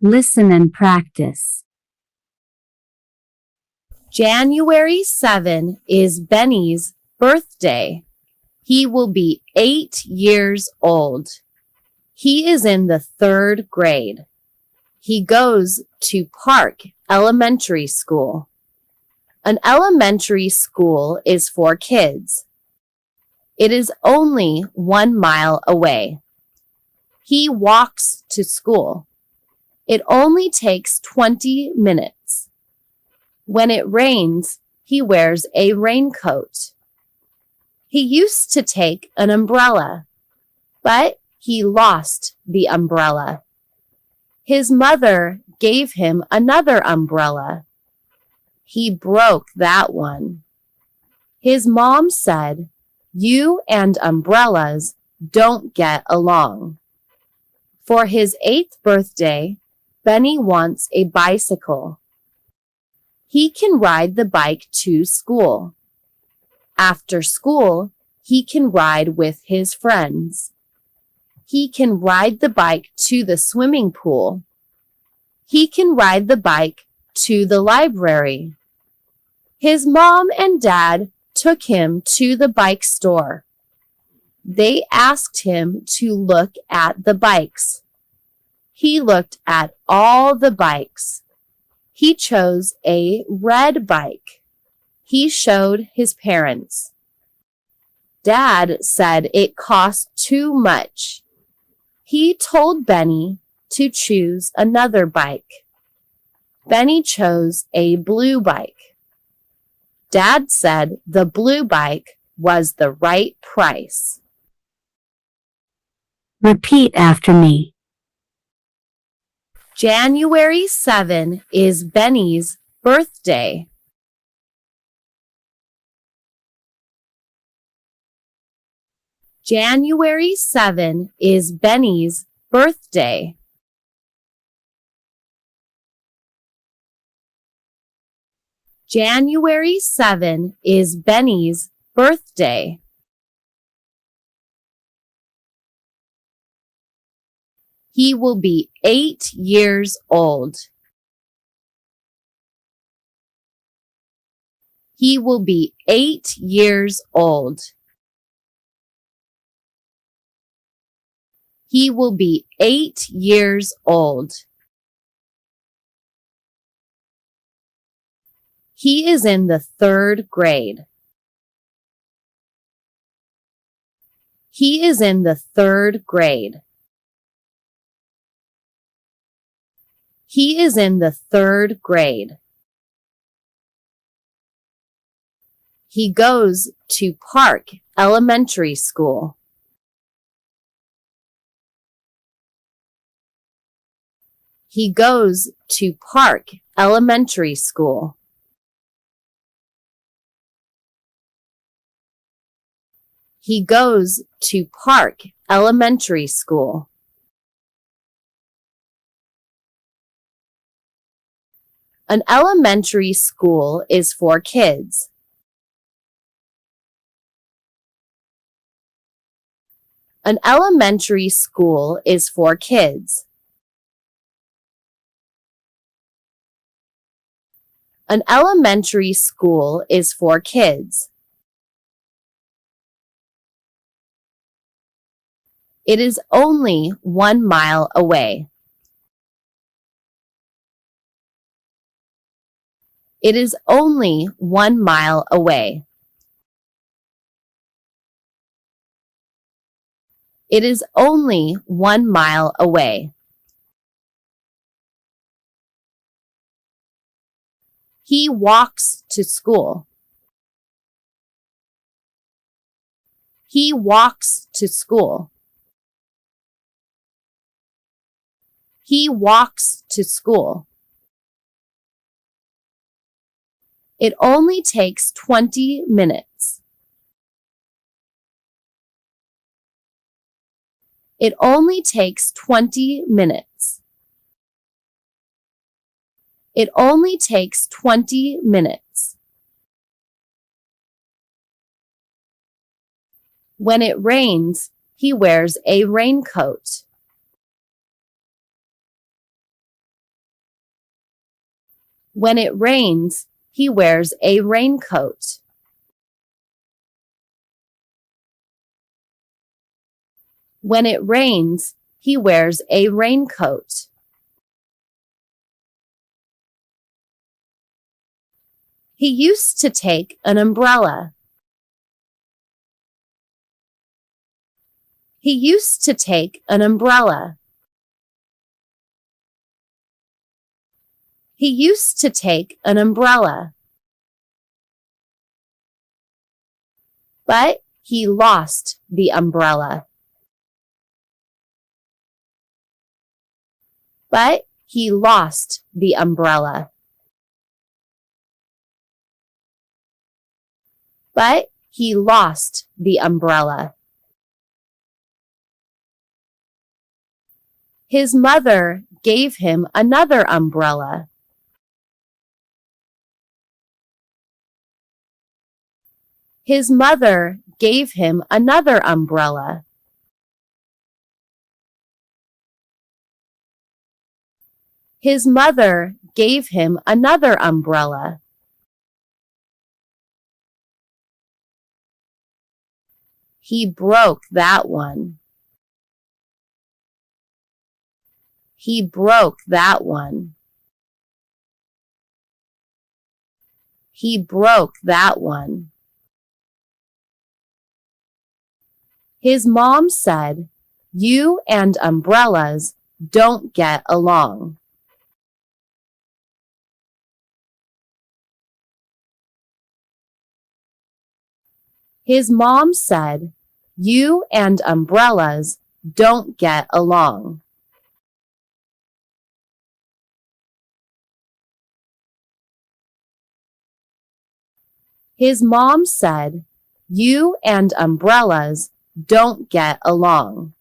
Listen and practice. January 7 is Benny's birthday. He will be 8 years old. He is in the 3rd grade. He goes to Park Elementary School. An elementary school is for kids. It is only 1 mile away. He walks to school. It only takes 20 minutes. When it rains, he wears a raincoat. He used to take an umbrella, but he lost the umbrella. His mother gave him another umbrella. He broke that one. His mom said, "You and umbrellas don't get along." For his 8th birthday, Benny wants a bicycle. He can ride the bike to school. After school, he can ride with his friends. He can ride the bike to the swimming pool. He can ride the bike to the library. His mom and dad took him to the bike store. They asked him to look at the bikes. He looked at all the bikes. He chose a red bike. He showed his parents. Dad said it cost too much. He told Benny to choose another bike. Benny chose a blue bike. Dad said the blue bike was the right price. Repeat after me. January 7 is Benny's birthday. January 7 is Benny's birthday. January 7 is Benny's birthday. He will be 8 years old. He will be 8 years old. He will be 8 years old. He is in the 3rd grade. He is in the 3rd grade. He is in the 3rd grade. He goes to Park Elementary School. He goes to Park Elementary School. He goes to Park Elementary School. An elementary school is for kids. An elementary school is for kids. An elementary school is for kids. It is only 1 mile away. It is only 1 mile away. It is only 1 mile away. He walks to school. He walks to school. He walks to school. It only takes 20 minutes. It only takes 20 minutes. It only takes 20 minutes. When it rains, he wears a raincoat. When it rains, he wears a raincoat. When it rains, he wears a raincoat. He used to take an umbrella. He used to take an umbrella. He used to take an umbrella. But he lost the umbrella. But he lost the umbrella. But he lost the umbrella. His mother gave him another umbrella. His mother gave him another umbrella. His mother gave him another umbrella. He broke that one. He broke that one. He broke that one. His mom said, "You and umbrellas don't get along." His mom said, "You and umbrellas don't get along." His mom said, "You and umbrellas don't get along."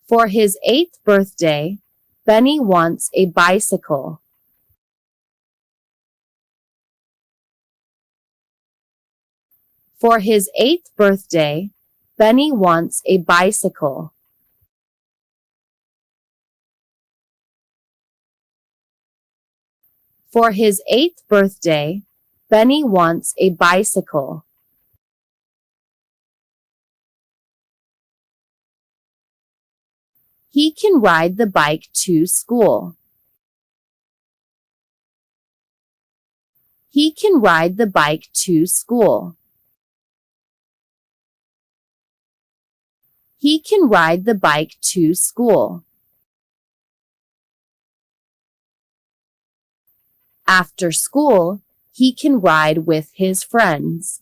For his 8th birthday, Benny wants a bicycle. For his 8th birthday, Benny wants a bicycle. For his 8th birthday, Benny wants a bicycle. He can ride the bike to school. He can ride the bike to school. He can ride the bike to school. After school, he can ride with his friends.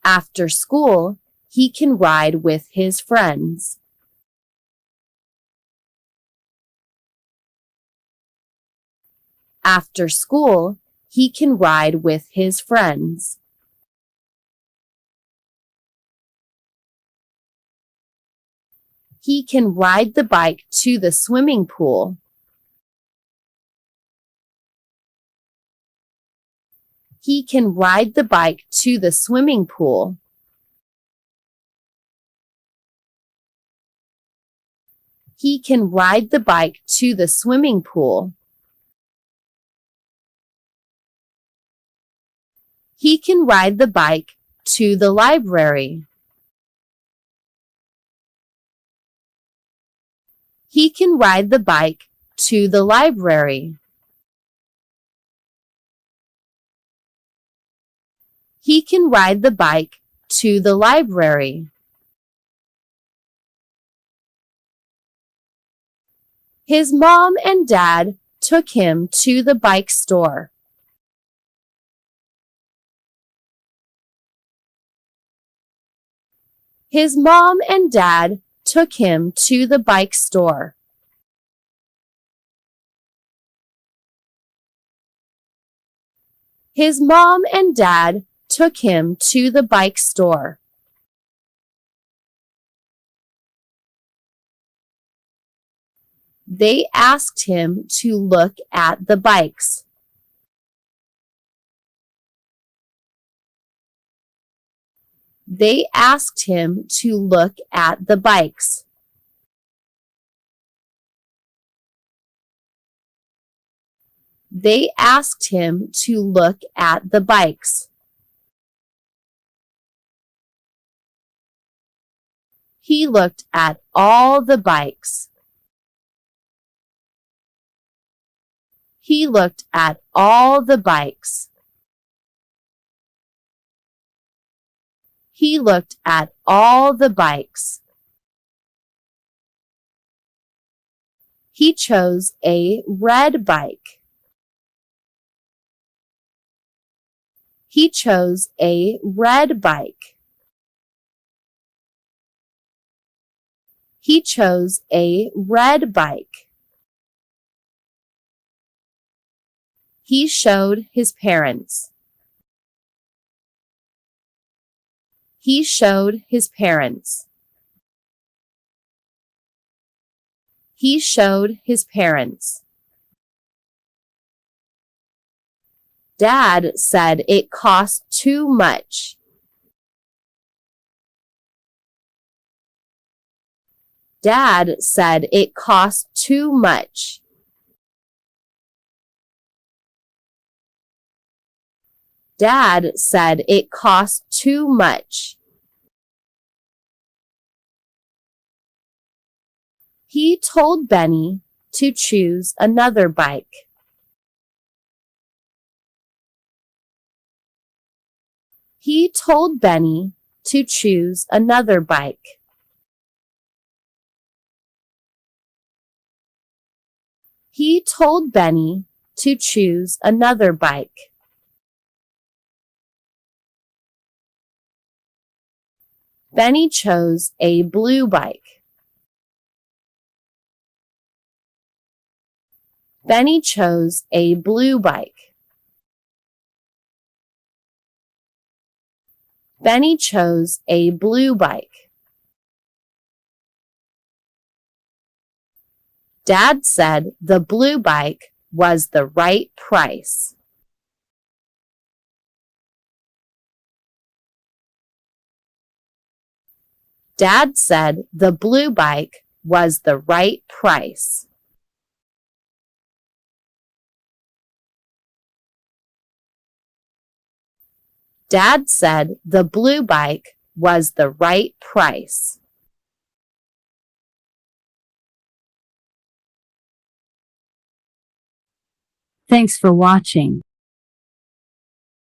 After school, he can ride with his friends. After school, he can ride with his friends. He can ride the bike to the swimming pool. He can ride the bike to the swimming pool. He can ride the bike to the swimming pool. He can ride the bike to the library. He can ride the bike to the library. He can ride the bike to the library. His mom and dad took him to the bike store. His mom and dad took him to the bike store. His mom and dad took him to the bike store. They asked him to look at the bikes. They asked him to look at the bikes. They asked him to look at the bikes. He looked at all the bikes. He looked at all the bikes. He looked at all the bikes. He chose a red bike. He chose a red bike. He chose a red bike. He showed his parents. He showed his parents. He showed his parents. Dad said it cost too much. Dad said it cost too much. Dad said it cost too much. He told Benny to choose another bike. He told Benny to choose another bike. He told Benny to choose another bike. Benny chose a blue bike. Benny chose a blue bike. Benny chose a blue bike. Dad said the blue bike was the right price. Dad said the blue bike was the right price. Dad said the blue bike was the right price. Thanks for watching.